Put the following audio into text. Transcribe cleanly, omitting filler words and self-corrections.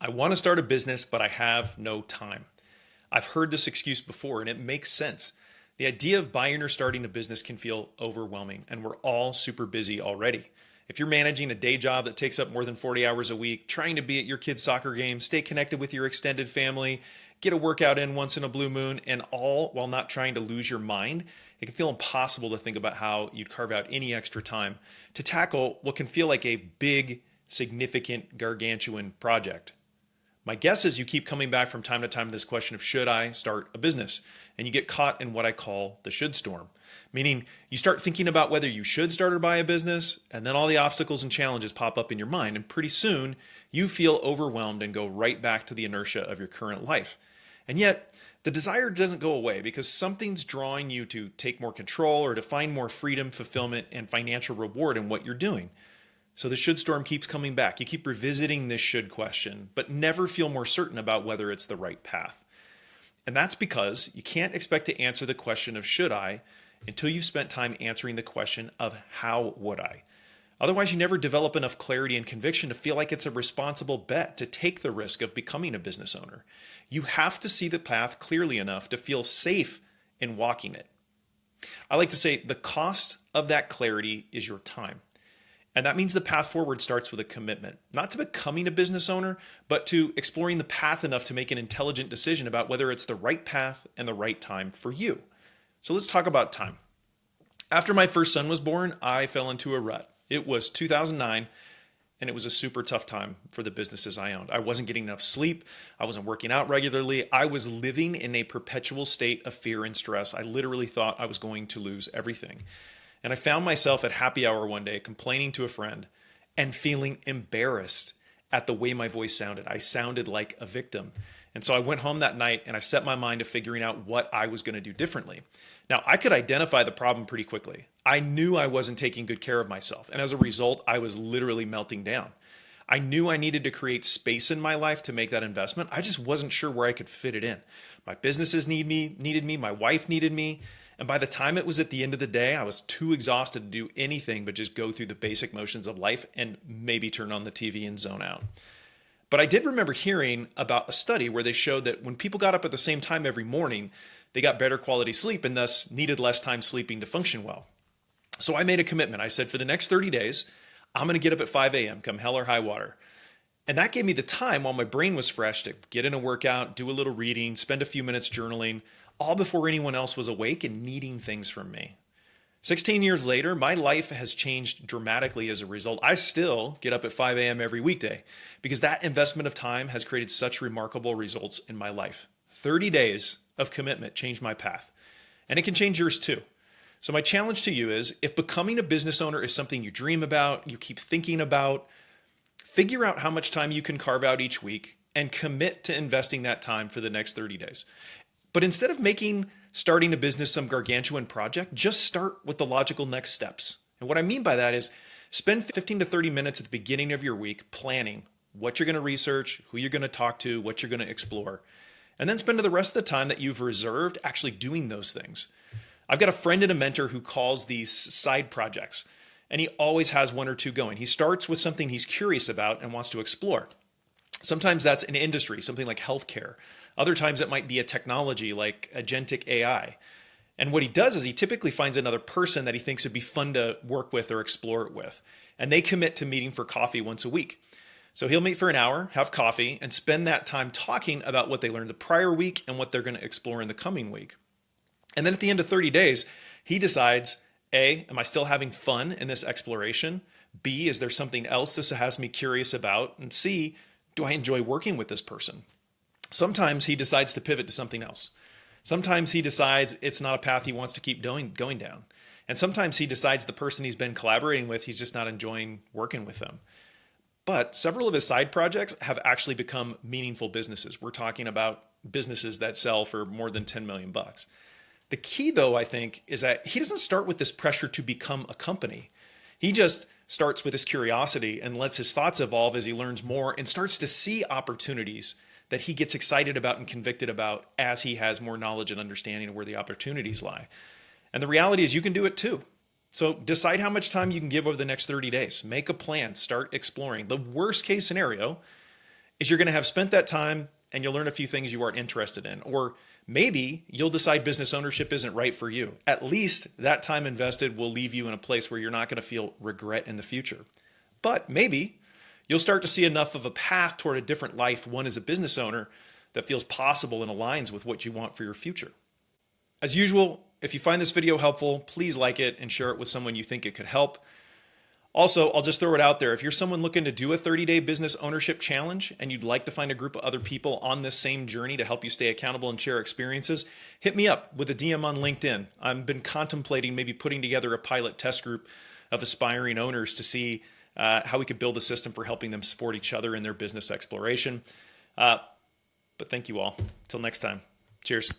I want to start a business, but I have no time. I've heard this excuse before, and it makes sense. The idea of buying or starting a business can feel overwhelming, and we're all super busy already. If you're managing a day job that takes up more than 40 hours a week, trying to be at your kid's soccer game, stay connected with your extended family, get a workout in once in a blue moon, and all while not trying to lose your mind, it can feel impossible to think about how you'd carve out any extra time to tackle what can feel like a big, significant, gargantuan project. My guess is you keep coming back from time to time to this question of should I start a business? And you get caught in what I call the should storm, meaning you start thinking about whether you should start or buy a business, and then all the obstacles and challenges pop up in your mind. And pretty soon you feel overwhelmed and go right back to the inertia of your current life. And yet, the desire doesn't go away because something's drawing you to take more control or to find more freedom, fulfillment, and financial reward in what you're doing. So the should storm keeps coming back. You keep revisiting this should question, but never feel more certain about whether it's the right path. And that's because you can't expect to answer the question of should I until you've spent time answering the question of how would I. Otherwise, you never develop enough clarity and conviction to feel like it's a responsible bet to take the risk of becoming a business owner. You have to see the path clearly enough to feel safe in walking it. I like to say the cost of that clarity is your time. And that means the path forward starts with a commitment, not to becoming a business owner, but to exploring the path enough to make an intelligent decision about whether it's the right path and the right time for you. So let's talk about time. After my first son was born, I fell into a rut. It was 2009, and it was a super tough time for the businesses I owned. I wasn't getting enough sleep. I wasn't working out regularly. I was living in a perpetual state of fear and stress. I literally thought I was going to lose everything. And I found myself at happy hour one day complaining to a friend and feeling embarrassed at the way my voice sounded. I sounded like a victim. And so I went home that night and I set my mind to figuring out what I was going to do differently. Now, I could identify the problem pretty quickly. I knew I wasn't taking good care of myself. And as a result, I was literally melting down. I knew I needed to create space in my life to make that investment. I just wasn't sure where I could fit it in. My businesses needed me, my wife needed me. And by the time it was at the end of the day, I was too exhausted to do anything but just go through the basic motions of life and maybe turn on the TV and zone out. But I did remember hearing about a study where they showed that when people got up at the same time every morning, they got better quality sleep and thus needed less time sleeping to function well. So I made a commitment. I said, for the next 30 days, I'm going to get up at 5 a.m., come hell or high water. And that gave me the time while my brain was fresh to get in a workout, do a little reading, spend a few minutes journaling, all before anyone else was awake and needing things from me. 16 years later, my life has changed dramatically as a result. I still get up at 5 a.m. every weekday because that investment of time has created such remarkable results in my life. 30 days of commitment changed my path, and it can change yours too. So my challenge to you is if becoming a business owner is something you dream about, you keep thinking about, figure out how much time you can carve out each week and commit to investing that time for the next 30 days. But instead of making starting a business some gargantuan project, just start with the logical next steps. And what I mean by that is spend 15 to 30 minutes at the beginning of your week planning what you're going to research, who you're going to talk to, what you're going to explore. And then spend the rest of the time that you've reserved actually doing those things. I've got a friend and a mentor who calls these side projects, and he always has one or two going. He starts with something he's curious about and wants to explore. Sometimes that's an industry, something like healthcare. Other times it might be a technology like agentic AI. And what he does is he typically finds another person that he thinks would be fun to work with or explore it with. And they commit to meeting for coffee once a week. So he'll meet for an hour, have coffee, and spend that time talking about what they learned the prior week and what they're going to explore in the coming week. And then at the end of 30 days, he decides, A, am I still having fun in this exploration? B, is there something else this has me curious about? And C, do I enjoy working with this person? Sometimes he decides to pivot to something else. Sometimes he decides it's not a path he wants to keep going down. And sometimes he decides the person he's been collaborating with, he's just not enjoying working with them. But several of his side projects have actually become meaningful businesses. We're talking about businesses that sell for more than 10 million bucks. The key, though, I think, is that he doesn't start with this pressure to become a company. He just starts with his curiosity and lets his thoughts evolve as he learns more and starts to see opportunities that he gets excited about and convicted about as he has more knowledge and understanding of where the opportunities lie. And the reality is you can do it too. So decide how much time you can give over the next 30 days. Make a plan, start exploring. The worst case scenario is you're going to have spent that time and you'll learn a few things you aren't interested in. Or maybe you'll decide business ownership isn't right for you. At least that time invested will leave you in a place where you're not going to feel regret in the future. But maybe you'll start to see enough of a path toward a different life, one as a business owner, that feels possible and aligns with what you want for your future. As usual, if you find this video helpful, please like it and share it with someone you think it could help. Also, I'll just throw it out there. If you're someone looking to do a 30-day business ownership challenge and you'd like to find a group of other people on this same journey to help you stay accountable and share experiences, hit me up with a DM on LinkedIn. I've been contemplating maybe putting together a pilot test group of aspiring owners to see how we could build a system for helping them support each other in their business exploration. But thank you all. Till next time. Cheers.